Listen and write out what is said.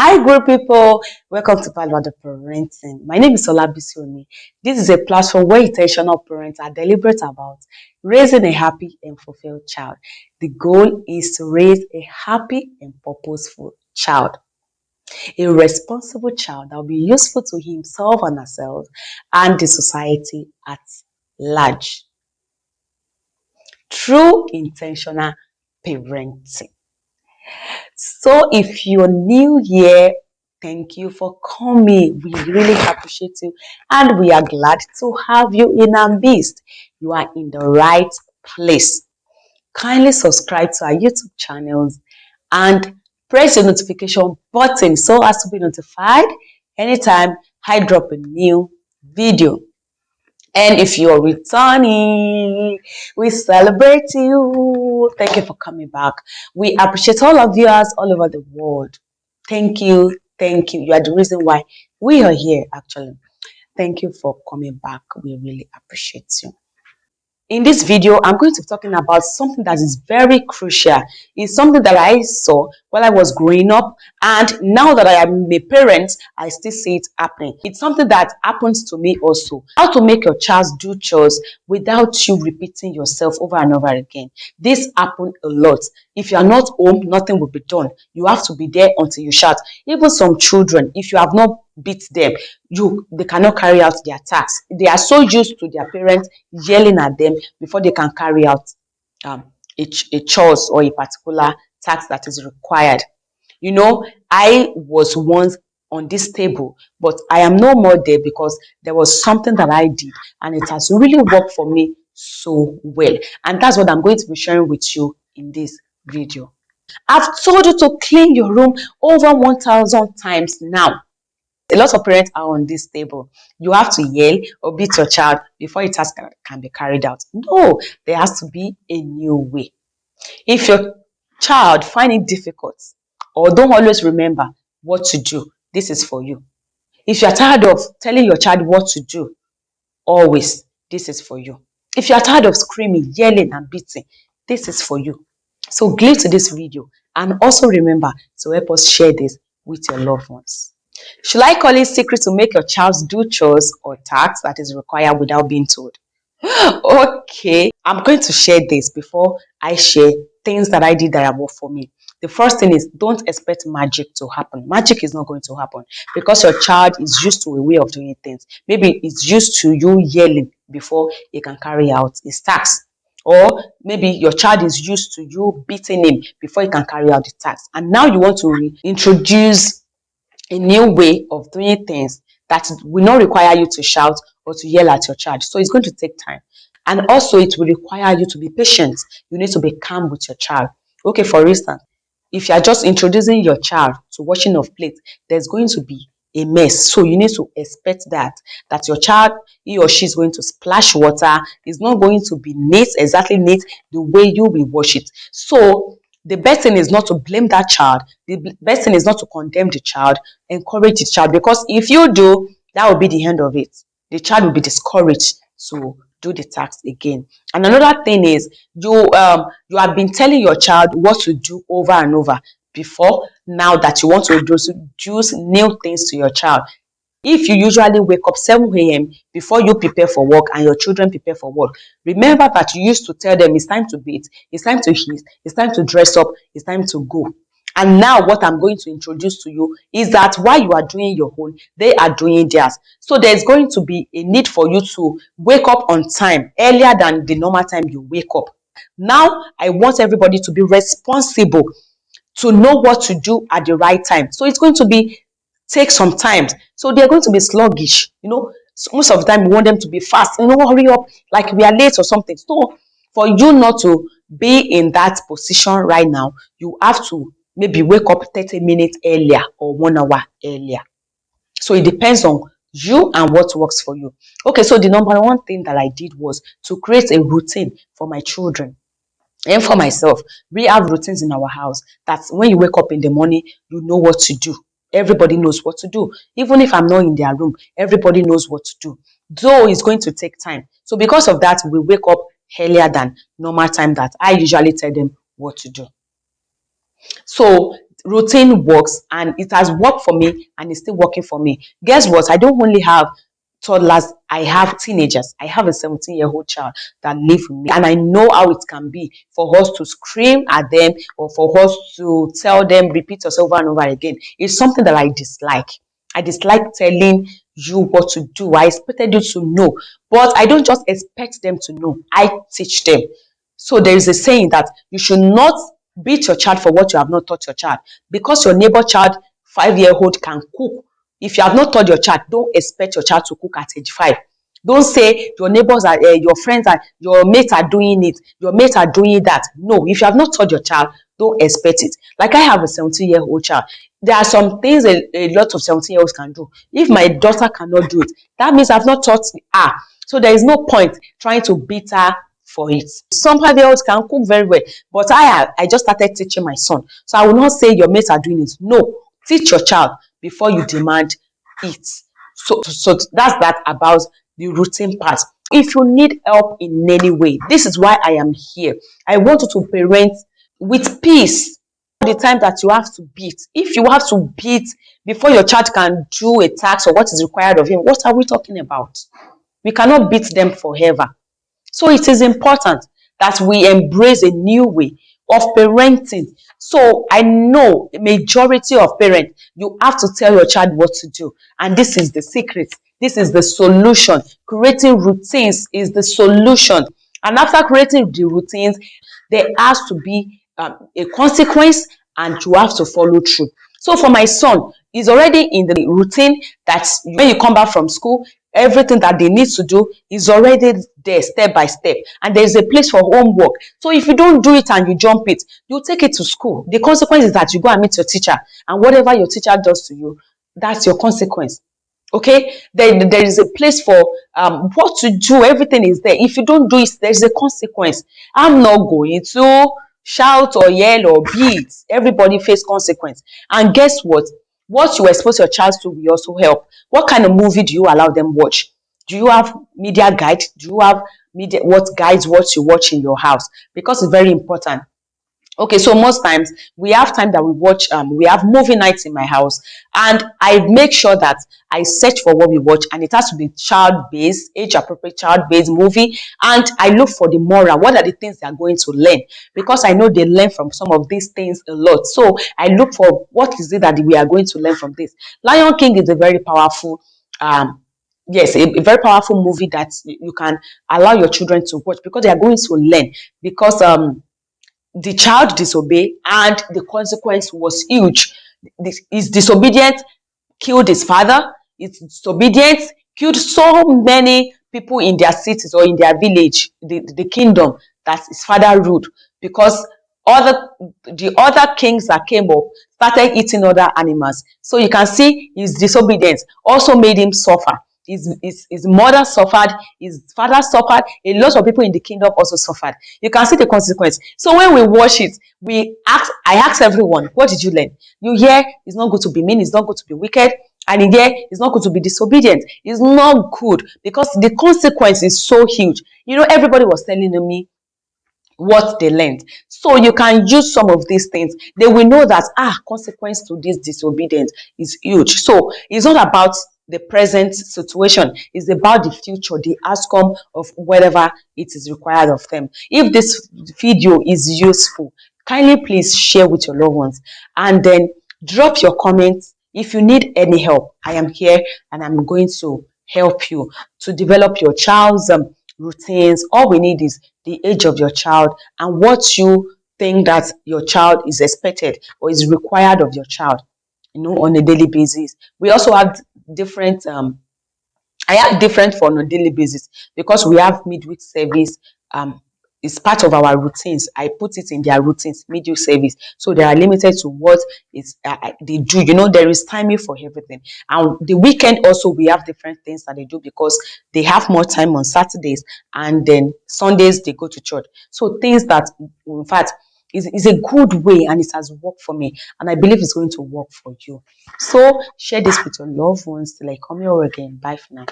Hi, good people. Welcome to Value Parenting. My name is Olabisi. This is a platform where intentional parents are deliberate about raising a happy and fulfilled child. The goal is to raise a happy and purposeful child, a responsible child that will be useful to himself and herself and the society at large through intentional parenting. So if you're new here, thank you for coming. We really appreciate you and we are glad to have you in our midst. You are in the right place. Kindly subscribe to our YouTube channels and press the notification button so as to be notified anytime I drop a new video. And if you're returning, we celebrate you. Thank you for coming back. We appreciate all of viewers all over the world. Thank you. Thank you. You are the reason why we are here, actually. Thank you for coming back. We really appreciate you. In this video, I'm going to be talking about something that is very crucial. It's something that I saw while I was growing up, and now that I am a parent, I still see it happening. It's something that happens to me also. How to make your child do chores without you repeating yourself over and over again. This happens a lot. If you are not home, nothing will be done. You have to be there until you shout. Even some children, if you have not beat them, they cannot carry out their tasks. They are so used to their parents yelling at them before they can carry out a chores or a particular task that is required. You know, I was once on this table, but I am no more there because there was something that I did and it has really worked for me so well. And that's what I'm going to be sharing with you in this video. I've told you to clean your room over 1,000 times now. A lot of parents are on this table. You have to yell or beat your child before a task can be carried out. No, there has to be a new way. If your child find it difficult or don't always remember what to do, this is for you. If you're tired of telling your child what to do always, this is for you. If you're tired of screaming, yelling, and beating, this is for you. So glue to this video and also remember to help us share this with your loved ones. Should I call it secret to make your child do chores or tasks that is required without being told? Okay, I'm going to share this before I share things that I did that are work for me. The first thing is don't expect magic to happen. Magic is not going to happen because your child is used to a way of doing things. Maybe it's used to you yelling before he can carry out his tasks. Or maybe your child is used to you beating him before he can carry out the task. And now you want to introduce a new way of doing things that will not require you to shout or to yell at your child. So it's going to take time. And also it will require you to be patient. You need to be calm with your child. Okay, for instance, if you are just introducing your child to washing of plates, there's going to be a mess. So you need to expect that your child, he or she is going to splash water. It's not going to be neat, exactly neat the way you will wash it. So the best thing is not to blame that child. The best thing is not to condemn the child, encourage the child, because if you do, that will be the end of it. The child will be discouraged to do the task again. And another thing is you have been telling your child what to do over and over before. Now that you want to introduce new things to your child, if you usually wake up 7 a.m. before you prepare for work and your children prepare for work, remember that you used to tell them it's time to bathe, it's time to eat, it's time to dress up, it's time to go. And now what I'm going to introduce to you is that while you are doing your own, they are doing theirs. So there's going to be a need for you to wake up on time, earlier than the normal time you wake up. Now I want everybody to be responsible, to know what to do at the right time. So it's going to be take some time. So they're going to be sluggish. So most of the time we want them to be fast. Hurry up, like we are late or something. So for you not to be in that position right now, you have to maybe wake up 30 minutes earlier or 1 hour earlier. So it depends on you and what works for you. Okay, so the number one thing that I did was to create a routine for my children. And for myself, we have routines in our house that when you wake up in the morning, you know what to do. Everybody knows what to do. Even if I'm not in their room, everybody knows what to do. Though it's going to take time. So because of that, we wake up earlier than normal time that I usually tell them what to do. So routine works, and it has worked for me and it's still working for me. Guess what? I don't only have toddlers, I have teenagers. I have a 17-year-old child that live with me, and I know how it can be for us to scream at them or for us to tell them, repeat us over and over again. It's something that I dislike. I dislike telling you what to do. I expected you to know, but I don't just expect them to know. I teach them. So there is a saying that you should not beat your child for what you have not taught your child. Because your neighbor child, 5-year-old, can cook, if you have not taught your child, don't expect your child to cook at age 5. Don't say your neighbors are, your friends are, your mates are doing it, your mates are doing that. No, if you have not taught your child, don't expect it. Like I have a 17-year-old child. There are some things a lot of 17-year-olds can do. If my daughter cannot do it, that means I've not taught her. So there is no point trying to beat her for it. Some 5-year-olds can cook very well, but I just started teaching my son. So I will not say your mates are doing it. No, teach your child before you demand it. So that's that about the routine part. If you need help in any way, this is why I am here. I want you to parent with peace. The time that you have to beat, if you have to beat before your child can do a task or what is required of him, what are we talking about? We cannot beat them forever. So it is important that we embrace a new way of parenting. So I know majority of parents, you have to tell your child what to do. And this is the secret. This is the solution. Creating routines is the solution. And after creating the routines, there has to be a consequence, and you have to follow through. So for my son, he's already in the routine that when you come back from school, everything that they need to do is already there step by step, and there's a place for homework. So if you don't do it and you jump it, you take it to school. The consequence is that you go and meet your teacher, and whatever your teacher does to you, that's your consequence. Okay, there is a place for what to do. Everything is there. If you don't do it, there's a consequence. I'm not going to shout or yell or beat. Everybody face consequence. And guess what you expose your child to will also help. What kind of movie do you allow them watch? Do you have media guide? Do you have media what guides what you watch in your house? Because it's very important. Okay, so most times we have time that we watch, we have movie nights in my house, and I make sure that I search for what we watch, and it has to be child-based, age-appropriate child-based movie, and I look for the moral. What are the things they are going to learn? Because I know they learn from some of these things a lot. So I look for what is it that we are going to learn from this. Lion King is a very powerful yes, a very powerful movie that you can allow your children to watch because they are going to learn. Because the child disobeyed and the consequence was huge. His disobedience killed his father. His disobedience killed so many people in their cities or in their village, the kingdom that his father ruled, because other the other kings that came up started eating other animals. So you can see his disobedience also made him suffer. His mother suffered, his father suffered, a lot of people in the kingdom also suffered. You can see the consequence. So when we watch it, I ask everyone, what did you learn? You hear it's not good to be mean, it's not good to be wicked, and in there it's not good to be disobedient. It's not good because the consequence is so huge. Everybody was telling me what they learned. So you can use some of these things. They will know that consequence to this disobedience is huge. So it's not about the present situation, it's about the future, the outcome of whatever it is required of them. If this video is useful, kindly please share with your loved ones, and then drop your comments. If you need any help, I am here and I'm going to help you to develop your child's routines. All we need is the age of your child and what you think that your child is expected or is required of your child, on a daily basis. We also have different I have different for on a daily basis because we have midweek service. It's part of our routines. I put it in their routines, midweek service. So they are limited to what is they do. There is timing for everything. And the weekend also we have different things that they do because they have more time on Saturdays, and then Sundays they go to church. So things that, in fact, is a good way, and it has worked for me, and I believe it's going to work for you. So share this with your loved ones till I come here again. Bye for now.